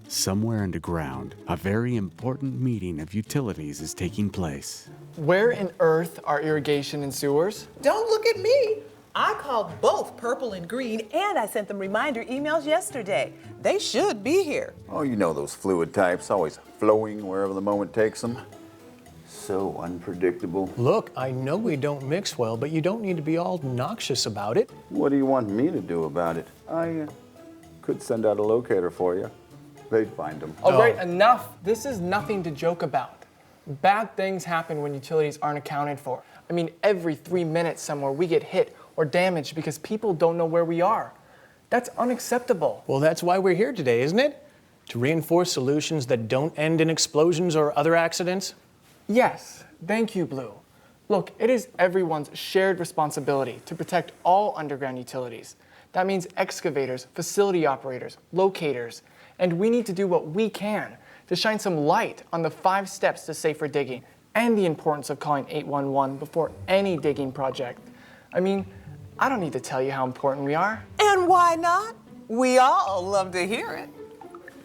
Somewhere underground, a very important meeting of utilities is taking place. Where in earth are irrigation and sewers? Don't look at me. I called both Purple and Green, and I sent them reminder emails yesterday. They should be here. Oh, you know those fluid types, always flowing wherever the moment takes them. So unpredictable. Look, I know we don't mix well, but you don't need to be all noxious about it. What do you want me to do about it? I could send out a locator for you. They'd find them. Oh, great, enough. This is nothing to joke about. Bad things happen when utilities aren't accounted for. I mean, every 3 minutes somewhere we get hit or damaged because people don't know where we are. That's unacceptable. Well, that's why we're here today, isn't it? To reinforce solutions that don't end in explosions or other accidents? Yes, thank you, Blue. Look, it is everyone's shared responsibility to protect all underground utilities. That means excavators, facility operators, locators, and we need to do what we can to shine some light on the 5 steps to safer digging and the importance of calling 811 before any digging project. I mean, I don't need to tell you how important we are. And why not? We all love to hear it.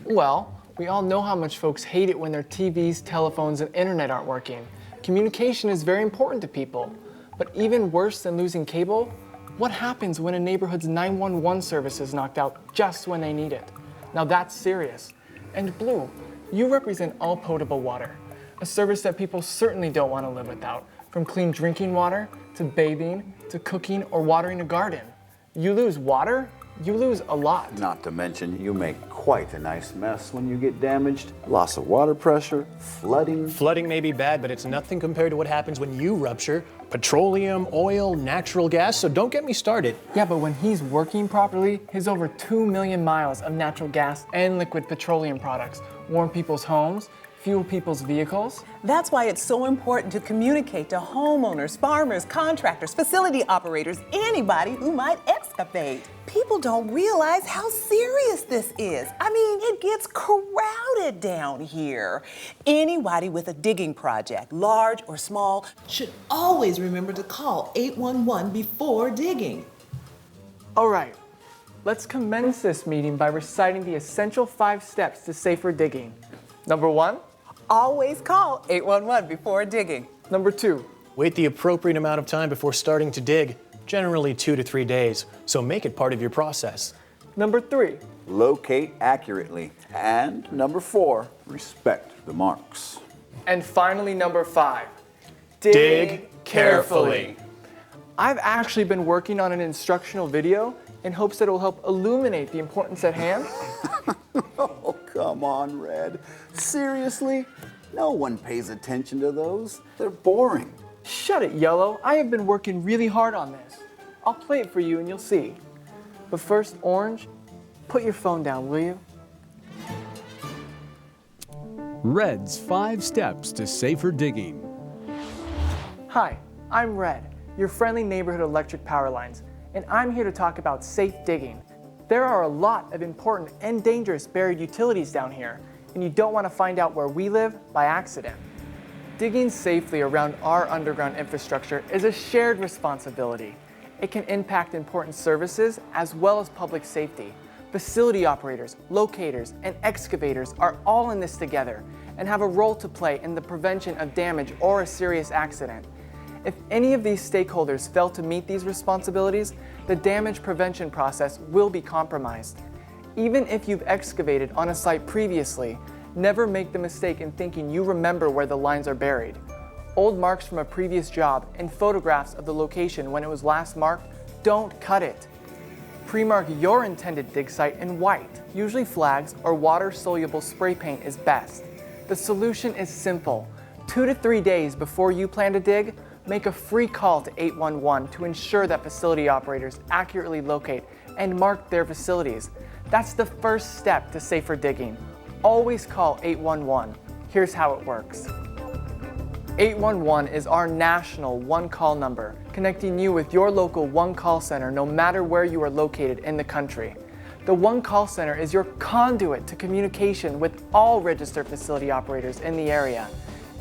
Well, we all know how much folks hate it when their TVs, telephones, and internet aren't working. Communication is very important to people. But even worse than losing cable, what happens when a neighborhood's 911 service is knocked out just when they need it? Now that's serious. And Blue, you represent all potable water, a service that people certainly don't want to live without, from clean drinking water to bathing to cooking or watering a garden. You lose water, you lose a lot. Not to mention, you make quite a nice mess when you get damaged. Loss of water pressure, flooding. Flooding may be bad, but it's nothing compared to what happens when you rupture. Petroleum, oil, natural gas, so don't get me started. Yeah, but when he's working properly, his over 2 million miles of natural gas and liquid petroleum products warm people's homes, fuel people's vehicles. That's why it's so important to communicate to homeowners, farmers, contractors, facility operators, anybody who might excavate. People don't realize how serious this is. I mean, it gets crowded down here. Anybody with a digging project, large or small, should always remember to call 811 before digging. All right, let's commence this meeting by reciting the essential 5 steps to safer digging. Number 1, always call 811 before digging. Number 2, wait the appropriate amount of time before starting to dig, generally 2 to 3 days, so make it part of your process. Number 3, locate accurately. And number 4, respect the marks. and finally number 5, Dig carefully. I've actually been working on an instructional video in hopes that it will help illuminate the importance at hand. Oh, come on, Red. Seriously? No one pays attention to those. They're boring. Shut it, Yellow. I have been working really hard on this. I'll play it for you and you'll see. But first, Orange, put your phone down, will you? Red's 5 steps to safer digging. Hi, I'm Red, your friendly neighborhood electric power lines, and I'm here to talk about safe digging. There are a lot of important and dangerous buried utilities down here, and you don't want to find out where we live by accident. Digging safely around our underground infrastructure is a shared responsibility. It can impact important services as well as public safety. Facility operators, locators, and excavators are all in this together and have a role to play in the prevention of damage or a serious accident. If any of these stakeholders fail to meet these responsibilities, the damage prevention process will be compromised. Even if you've excavated on a site previously, never make the mistake in thinking you remember where the lines are buried. Old marks from a previous job and photographs of the location when it was last marked, don't cut it. Pre-mark your intended dig site in white. Usually flags or water-soluble spray paint is best. The solution is simple. 2 to 3 days before you plan to dig, make a free call to 811 to ensure that facility operators accurately locate and mark their facilities. That's the first step to safer digging. Always call 811. Here's how it works. 811 is our national one-call number, connecting you with your local one-call center no matter where you are located in the country. The one-call center is your conduit to communication with all registered facility operators in the area.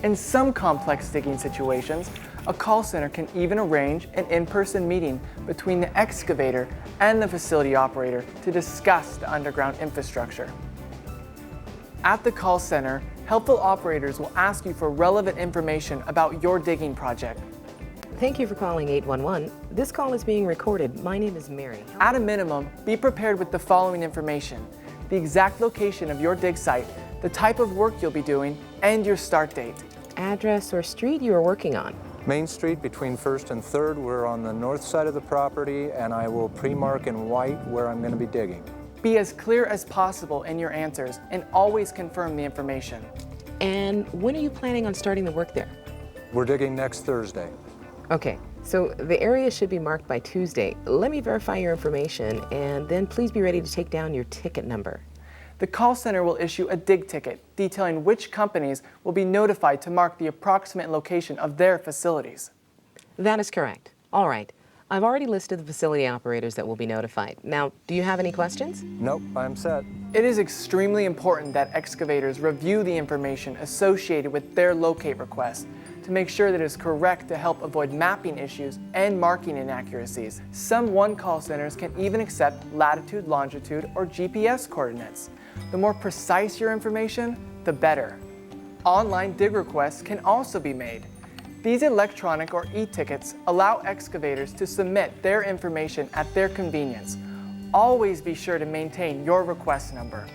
In some complex digging situations, a call center can even arrange an in-person meeting between the excavator and the facility operator to discuss the underground infrastructure. At the call center, helpful operators will ask you for relevant information about your digging project. Thank you for calling 811. This call is being recorded. My name is Mary. At a minimum, be prepared with the following information: the exact location of your dig site, the type of work you'll be doing, and your start date. Address or street you are working on. Main Street between 1st and 3rd, we're on the north side of the property, and I will pre-mark in white where I'm going to be digging. Be as clear as possible in your answers and always confirm the information. And when are you planning on starting the work there? We're digging next Thursday. Okay, so the area should be marked by Tuesday. Let me verify your information, and then please be ready to take down your ticket number. The call center will issue a dig ticket detailing which companies will be notified to mark the approximate location of their facilities. That is correct. All right. I've already listed the facility operators that will be notified. Now, do you have any questions? Nope, I'm set. It is extremely important that excavators review the information associated with their locate request to make sure that it is correct to help avoid mapping issues and marking inaccuracies. Some one-call centers can even accept latitude, longitude, or GPS coordinates. The more precise your information, the better. Online dig requests can also be made. These electronic or e-tickets allow excavators to submit their information at their convenience. Always be sure to maintain your request number.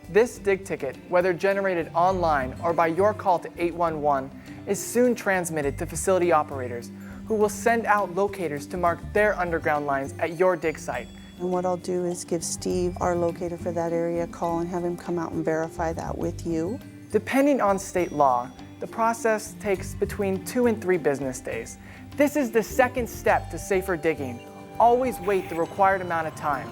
This dig ticket, whether generated online or by your call to 811, is soon transmitted to facility operators who will send out locators to mark their underground lines at your dig site. And what I'll do is give Steve, our locator for that area, a call and have him come out and verify that with you. Depending on state law, the process takes between 2 and 3 business days. This is the second step to safer digging. Always wait the required amount of time.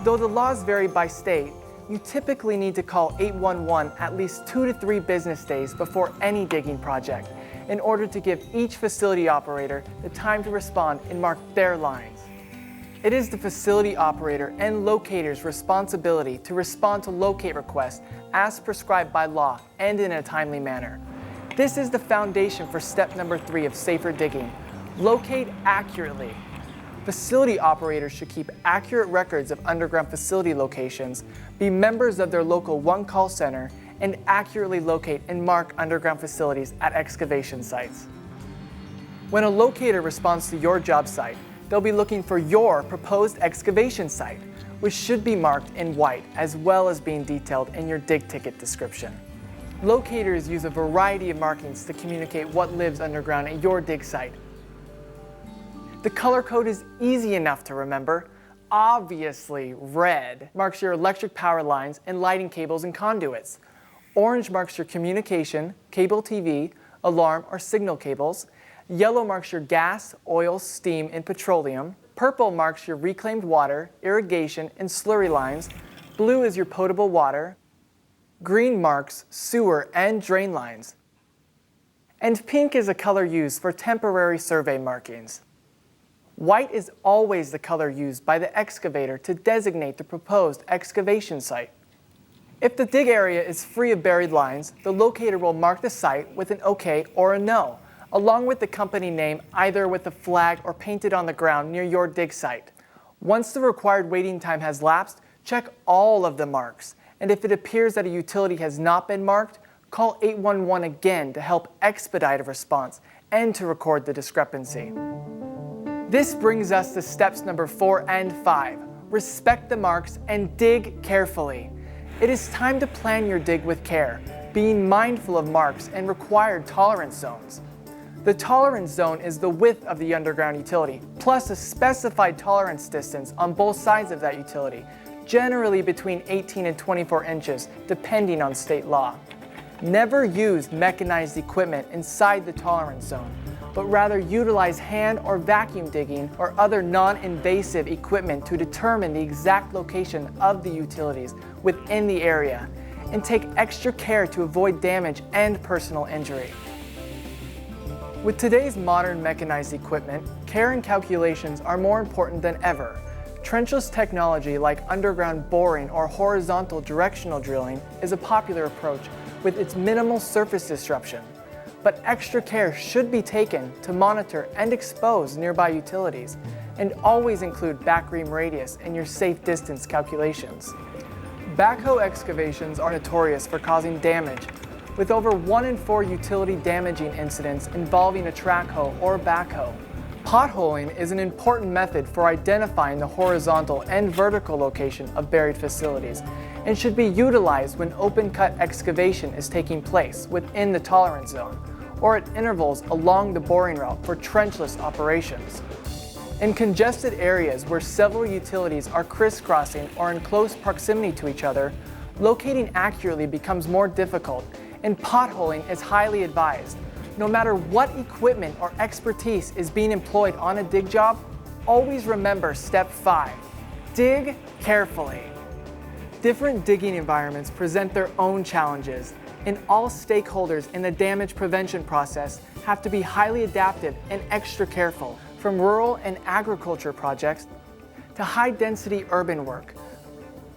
Though the laws vary by state, you typically need to call 811 at least 2 to 3 business days before any digging project in order to give each facility operator the time to respond and mark their lines. It is the facility operator and locator's responsibility to respond to locate requests as prescribed by law and in a timely manner. This is the foundation for step number 3 of safer digging. Locate accurately. Facility operators should keep accurate records of underground facility locations, be members of their local one-call center, and accurately locate and mark underground facilities at excavation sites. When a locator responds to your job site, they'll be looking for your proposed excavation site, which should be marked in white as well as being detailed in your dig ticket description. Locators use a variety of markings to communicate what lives underground at your dig site. The color code is easy enough to remember. Obviously, red marks your electric power lines and lighting cables and conduits. Orange marks your communication, cable TV, alarm, or signal cables. Yellow marks your gas, oil, steam, and petroleum. Purple marks your reclaimed water, irrigation, and slurry lines. Blue is your potable water. Green marks sewer and drain lines. And pink is a color used for temporary survey markings. White is always the color used by the excavator to designate the proposed excavation site. If the dig area is free of buried lines, the locator will mark the site with an OK or a no, along with the company name either with a flag or painted on the ground near your dig site. Once the required waiting time has lapsed, check all of the marks. And if it appears that a utility has not been marked, call 811 again to help expedite a response and to record the discrepancy. This brings us to steps number 4 and 5. Respect the marks and dig carefully. It is time to plan your dig with care, being mindful of marks and required tolerance zones. The tolerance zone is the width of the underground utility, plus a specified tolerance distance on both sides of that utility, generally between 18 and 24 inches, depending on state law. Never use mechanized equipment inside the tolerance zone, but rather utilize hand or vacuum digging or other non-invasive equipment to determine the exact location of the utilities within the area, and take extra care to avoid damage and personal injury. With today's modern mechanized equipment, care and calculations are more important than ever. Trenchless technology like underground boring or horizontal directional drilling is a popular approach with its minimal surface disruption. But extra care should be taken to monitor and expose nearby utilities, and always include backream radius in your safe distance calculations. Backhoe excavations are notorious for causing damage, with over 1 in 4 utility damaging incidents involving a track hoe or backhoe. Potholing is an important method for identifying the horizontal and vertical location of buried facilities and should be utilized when open-cut excavation is taking place within the tolerance zone or at intervals along the boring route for trenchless operations. In congested areas where several utilities are crisscrossing or in close proximity to each other, locating accurately becomes more difficult, and potholing is highly advised. No matter what equipment or expertise is being employed on a dig job, always remember step 5. Dig carefully. Different digging environments present their own challenges, and all stakeholders in the damage prevention process have to be highly adaptive and extra careful. From rural and agriculture projects to high-density urban work,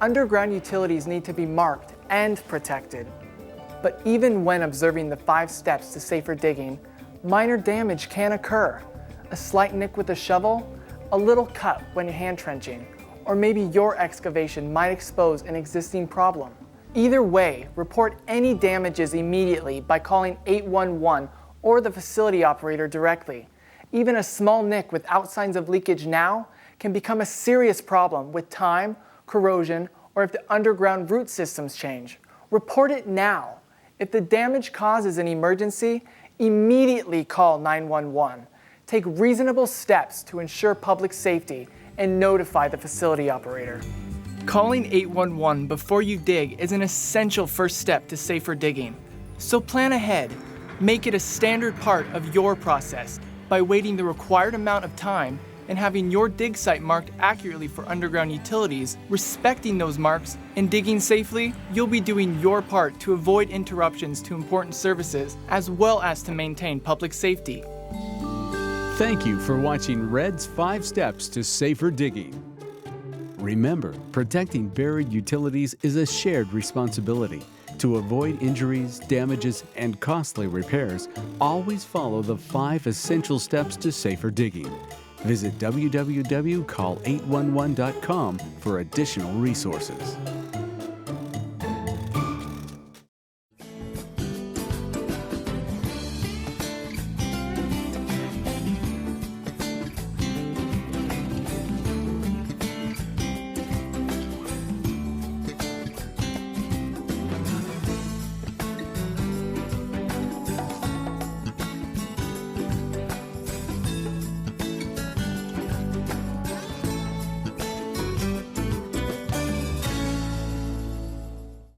underground utilities need to be marked and protected. But even when observing the 5 steps to safer digging, minor damage can occur. A slight nick with a shovel, a little cut when hand trenching, or maybe your excavation might expose an existing problem. Either way, report any damages immediately by calling 811 or the facility operator directly. Even a small nick without signs of leakage now can become a serious problem with time, corrosion, or if the underground root systems change. Report it now. If the damage causes an emergency, immediately call 911. Take reasonable steps to ensure public safety and notify the facility operator. Calling 811 before you dig is an essential first step to safer digging. So plan ahead. Make it a standard part of your process by waiting the required amount of time and having your dig site marked accurately for underground utilities, respecting those marks, and digging safely. You'll be doing your part to avoid interruptions to important services, as well as to maintain public safety. Thank you for watching Red's 5 Steps to Safer Digging. Remember, protecting buried utilities is a shared responsibility. To avoid injuries, damages, and costly repairs, always follow the 5 essential steps to safer digging. Visit www.call811.com for additional resources.